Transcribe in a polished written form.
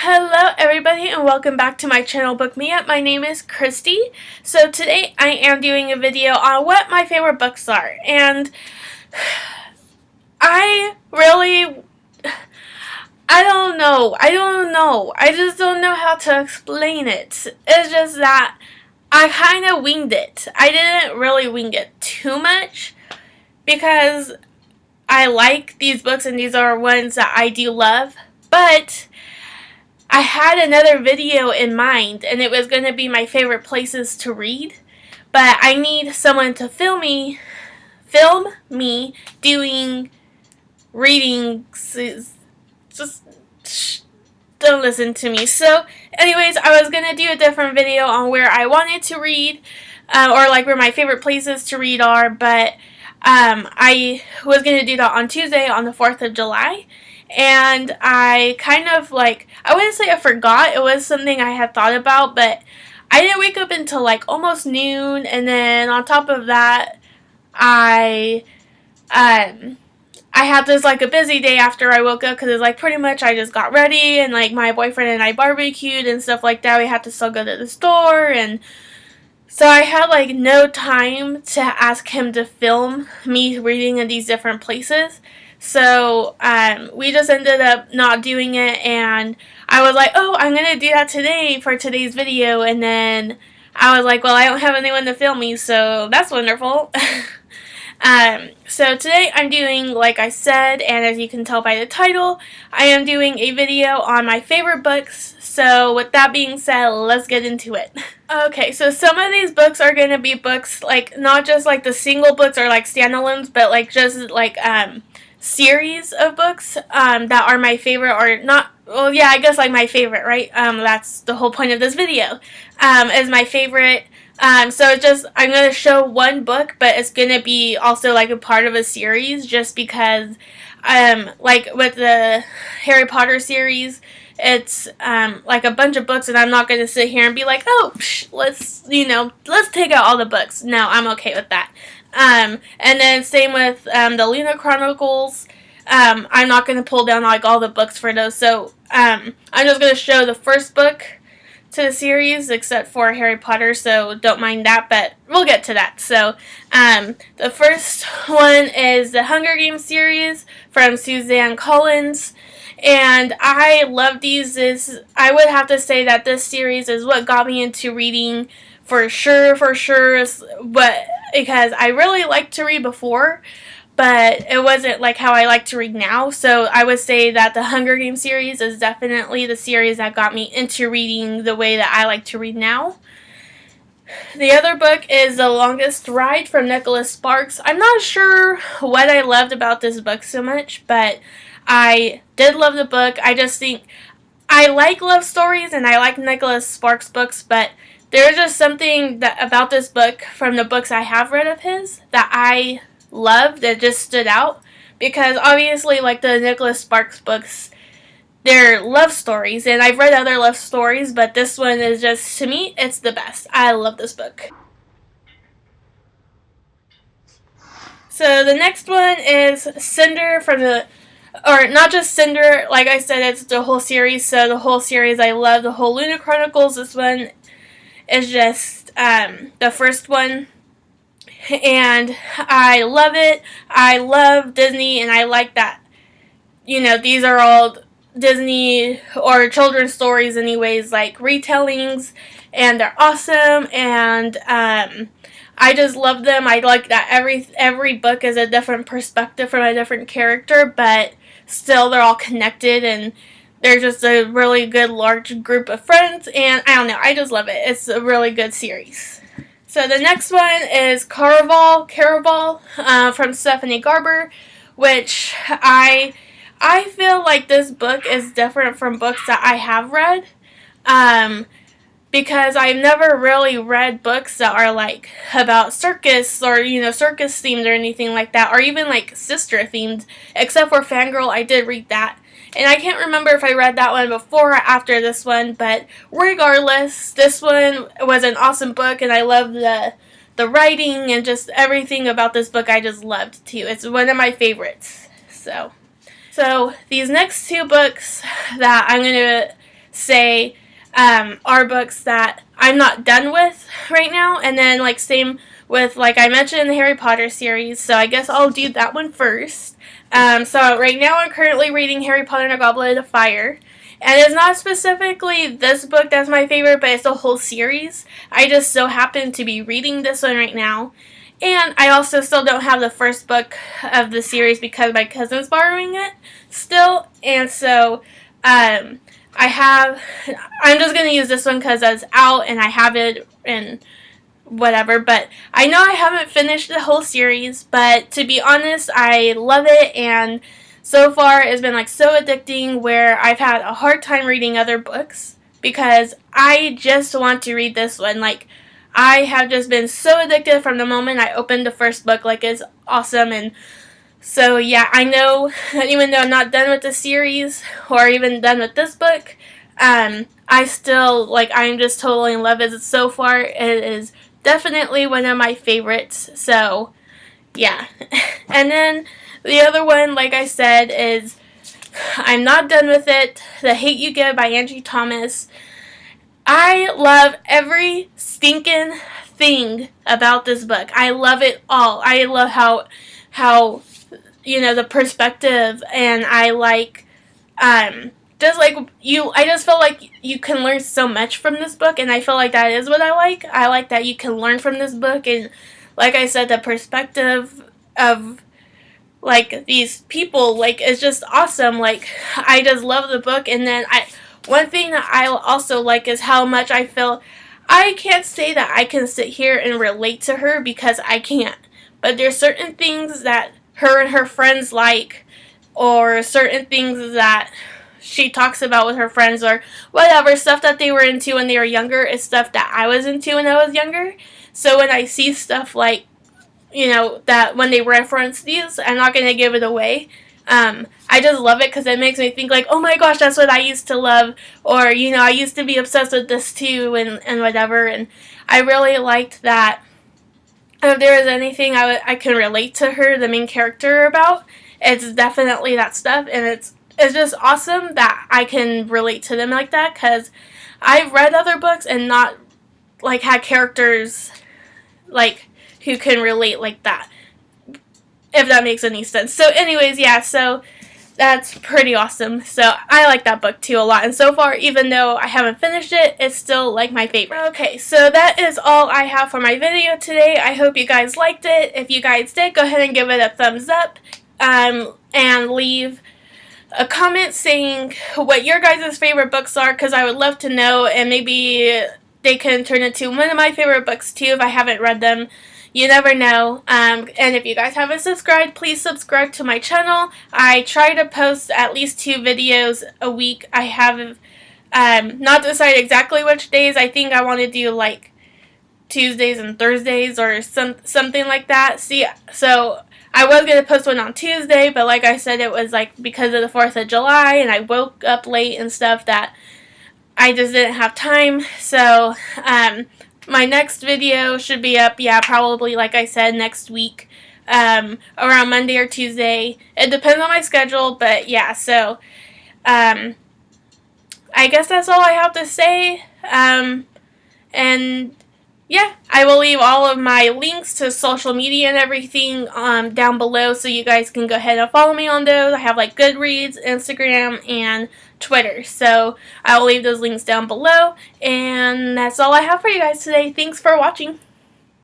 Hello everybody and welcome back to my channel Bookmeup. My name is Christy. So today I am doing a video on what my favorite books are, and I really I don't know. I just don't know how to explain it. It's just that I kind of winged it. I didn't really wing it too much because I like these books and these are ones that I do love, but I had another video in mind, and it was going to be my favorite places to read, but I need someone to film me doing readings. Just don't listen to me. So, anyways, I was going to do a different video on where I wanted to read, or like where my favorite places to read are, but I was going to do that on Tuesday on the 4th of July. And I kind of I wouldn't say I forgot, it was something I had thought about, but I didn't wake up until like almost noon, and then on top of that, I had this like a busy day after I woke up because it's like pretty much I just got ready and like my boyfriend and I barbecued and stuff like that. We had to still go to the store, and so I had like no time to ask him to film me reading in these different places. So we just ended up not doing it, and I was like, oh, I'm going to do that today for today's video, and then I was like, well, I don't have anyone to film me, so that's wonderful. So today I'm doing, like I said, and as you can tell by the title, I am doing a video on my favorite books. So with that being said, let's get into it. Okay, so some of these books are going to be books, like, not just like the single books or like standalones, but like just like series of books that are my favorite, or not, well, yeah, I guess like my favorite, right? That's the whole point of this video, is my favorite. So it's just, I'm going to show one book, but it's going to be also like a part of a series, just because, like with the Harry Potter series, it's like a bunch of books, and I'm not going to sit here and be like, oh, let's take out all the books. No, I'm okay with that. And then same with the Luna Chronicles. I'm not going to pull down like all the books for those, so I'm just going to show the first book to the series, except for Harry Potter, so don't mind that, but we'll get to that. So the first one is the Hunger Games series from Suzanne Collins, and I love these. I would have to say that this series is what got me into reading for sure, but because I really liked to read before, but it wasn't like how I like to read now. So I would say that the Hunger Games series is definitely the series that got me into reading the way that I like to read now. The other book is The Longest Ride from Nicholas Sparks. I'm not sure what I loved about this book so much, but I did love the book. I just think I like love stories and I like Nicholas Sparks books, but there's just something about this book from the books I have read of his that I loved, that just stood out, because obviously like the Nicholas Sparks books, they're love stories, and I've read other love stories, but this one is just, to me, it's the best. I love this book. So the next one is Cinder from the, or not just Cinder, like I said, it's the whole series, so the whole series I love, the whole Luna Chronicles. This one is just the first one, and I love it. I love Disney, and I like that, these are all Disney or children's stories anyways, like retellings, and they're awesome, and I just love them. I like that every book is a different perspective from a different character, but still they're all connected, and they're just a really good large group of friends, and I don't know, I just love it. It's a really good series. So the next one is Caraval from Stephanie Garber, which I feel like this book is different from books that I have read, because I've never really read books that are like about circus, or circus themed or anything like that, or even like sister themed, except for Fangirl. I did read that, and I can't remember if I read that one before or after this one, but regardless, this one was an awesome book, and I loved the writing and just everything about this book. I just loved too. It's one of my favorites. So these next two books that I'm going to say are books that I'm not done with right now. And then, like, same with, like I mentioned, the Harry Potter series. So I guess I'll do that one first. So right now I'm currently reading Harry Potter and the Goblet of Fire. And it's not specifically this book that's my favorite, but it's the whole series. I just so happen to be reading this one right now. And I also still don't have the first book of the series because my cousin's borrowing it still. And so I'm just going to use this one because it's out and I have it and whatever. But I know I haven't finished the whole series, but to be honest, I love it. And so far it's been like so addicting where I've had a hard time reading other books because I just want to read this one. Like, I have just been so addicted from the moment I opened the first book. Like, it's awesome. And so yeah, I know that even though I'm not done with the series or even done with this book, I still, like, I'm just totally in love with it so far. It is definitely one of my favorites. So yeah. And then the other one, like I said, is I'm not done with it. The Hate You Give by Angie Thomas. I love every stinking thing about this book. I love it all. I love how you know, the perspective, and I like just like I just feel like you can learn so much from this book, and I feel like that is what I like. I like that you can learn from this book, and like I said, the perspective of like these people, like, is just awesome. Like, I just love the book. And then one thing that I also like is how much I feel. I can't say that I can sit here and relate to her because I can't. But there's certain things that her and her friends like, or certain things that she talks about with her friends, or whatever, stuff that they were into when they were younger is stuff that I was into when I was younger. So when I see stuff like, you know, that when they reference these, I'm not going to give it away. I just love it because it makes me think like, oh my gosh, that's what I used to love. Or, you know, I used to be obsessed with this too, and whatever. And I really liked that. If there is anything I can relate to her, the main character, about, it's definitely that stuff. And it's just awesome that I can relate to them like that, because I've read other books and not, like, had characters, like, who can relate like that, if that makes any sense. So anyways, yeah, so that's pretty awesome. So I like that book too a lot, and so far, even though I haven't finished it, it's still like my favorite. Okay, so that is all I have for my video today. I hope you guys liked it. If you guys did, go ahead and give it a thumbs up, and leave a comment saying what your guys' favorite books are, because I would love to know, and maybe they can turn into one of my favorite books too if I haven't read them. You never know. And if you guys haven't subscribed, please subscribe to my channel. I try to post at least 2 videos a week. I have not decided exactly which days. I think I want to do like Tuesdays and Thursdays or something like that. See, so I was going to post one on Tuesday, but like I said, it was like because of the 4th of July and I woke up late and stuff that I just didn't have time. So, my next video should be up, yeah, probably, like I said, next week, around Monday or Tuesday. It depends on my schedule, but yeah, so, I guess that's all I have to say, and yeah, I will leave all of my links to social media and everything, down below, so you guys can go ahead and follow me on those. I have, like, Goodreads, Instagram, and Twitter, so I will leave those links down below, and that's all I have for you guys today. Thanks for watching.